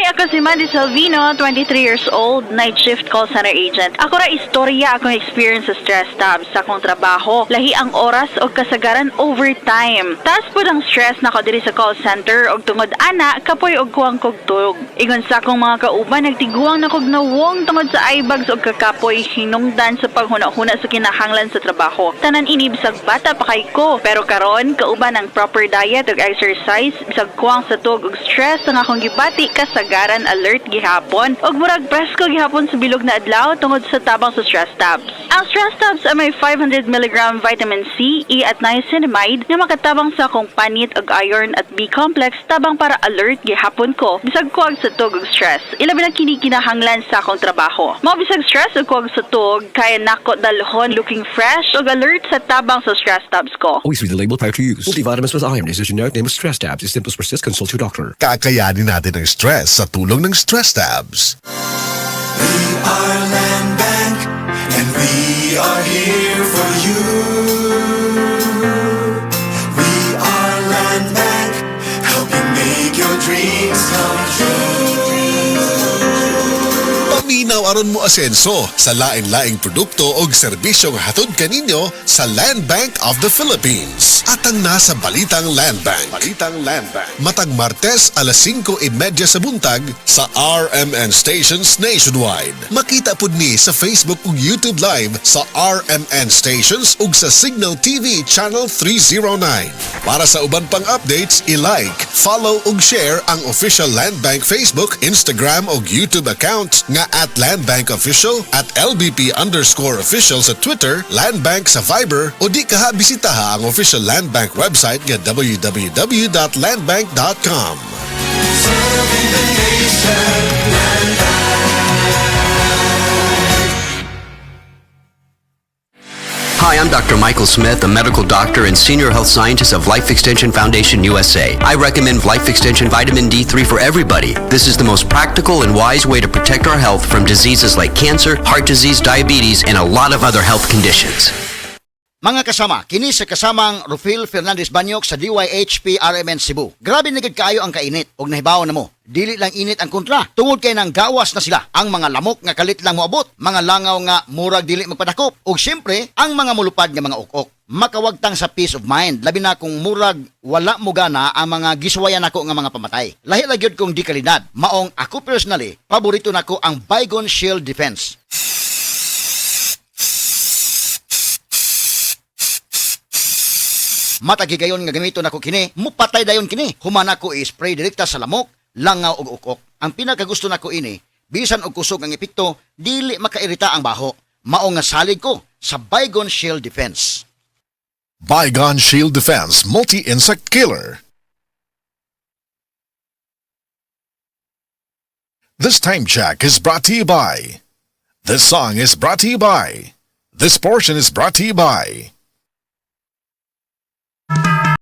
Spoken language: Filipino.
ako si Mandy Salvino, 23 years old, night shift call center agent. Ako ra istorya akong experience sa stress tabs sa akong trabaho. Lahi ang oras o kasagaran overtime. Tas po ang stress na ko diri sa call center og tungod ana, kapoy og kuwang kog tulog. Ingon sa akong mga kauban, nagtiguang na kog nawong tungod sa eyebags og kakapoy hinungdan sa paghuna-huna sa kinahanglan sa trabaho. Tanan ini bisag bata pa kay ko. Pero karon, kauban ang proper diet ug exercise, bisag kuwang sa tug ug stress ang akong gibati kasagaran alert gihapon ug murag presko gihapon sa bilog na adlaw tungod sa tabang sa stress tabs. Ang stress tabs ay may 500 mg vitamin C, E at niacinamide na makatabang sa akong panit ug iron at B complex tabang para alert gihapon ko bisag kuwag sa tug ug stress. Ilabi na kini kinahanglan sa akong trabaho. Mao bisag stress ug kuwag sa tug kaya nako dalhon looking fresh ug alert sa tabang sa stress tabs ko. Always read the label prior to use. Multivitamins with iron is a generic name of stress tabs. If symptoms persist, consult your doctor. Kakayanin natin ang stress sa tulong ng Stress Tabs. We are Land Bank, and we are here for you. We are Land Bank, helping make your dreams come true. Paminaw aron mo asenso sa lain-laing produkto o serbisyong hatod kaninyo sa Land Bank of the Philippines. At ang nasa Balitang Land Bank. Matag Martes alas 5:30 sa buntag sa RMN Stations nationwide. Makita pud ni sa Facebook ug YouTube Live sa RMN Stations ug sa Signal TV Channel 309. Para sa uban pang updates, i-like, follow ug share ang official Land Bank Facebook, Instagram ug YouTube account nga @LandBankOfficial, @LBP_official sa Twitter, Land Bank sa Viber o di kaha bisitaha ang official Land Bank website nga www.landbank.com. Serving the nation, Land Hi, I'm Dr. Michael Smith, a medical doctor and senior health scientist of Life Extension Foundation USA. I recommend Life Extension Vitamin D3 for everybody. This is the most practical and wise way to protect our health from diseases like cancer, heart disease, diabetes, and a lot of other health conditions. Mga kasama, kini sa kasamang Rufil Fernandez Banyok sa DYHP RMN Cebu. Grabe nagad kaayo ang kainit og nahibaw na mo. Dili lang init ang kontra. Tungod kay nang gawas na sila. Ang mga lamok nga kalit lang moabot, mga langaw nga murag dili magpadakop, ug syempre ang mga mulupad nga mga ukok. Makawagtang sa peace of mind, labi na kung murag wala mo gana ang mga giswayan nako nga mga pamatay. Lahi ra gyud kong di kalidad. Maong ako personally, paborito nako ang Baygon Shield Defense. Matagigayon nga gamito nako kini, mupatay dayon kini. Humana ko i-spray direkta sa lamok, langaw ug ukok. Ang pinakagusto nako ini, bisan og kusog ang epekto, dili makairita ang baho. Mao nga salig ko sa Baygon Shield Defense. Baygon Shield Defense Multi-Insect Killer. This time check is brought to you by. This song is brought to you by. This portion is brought to you by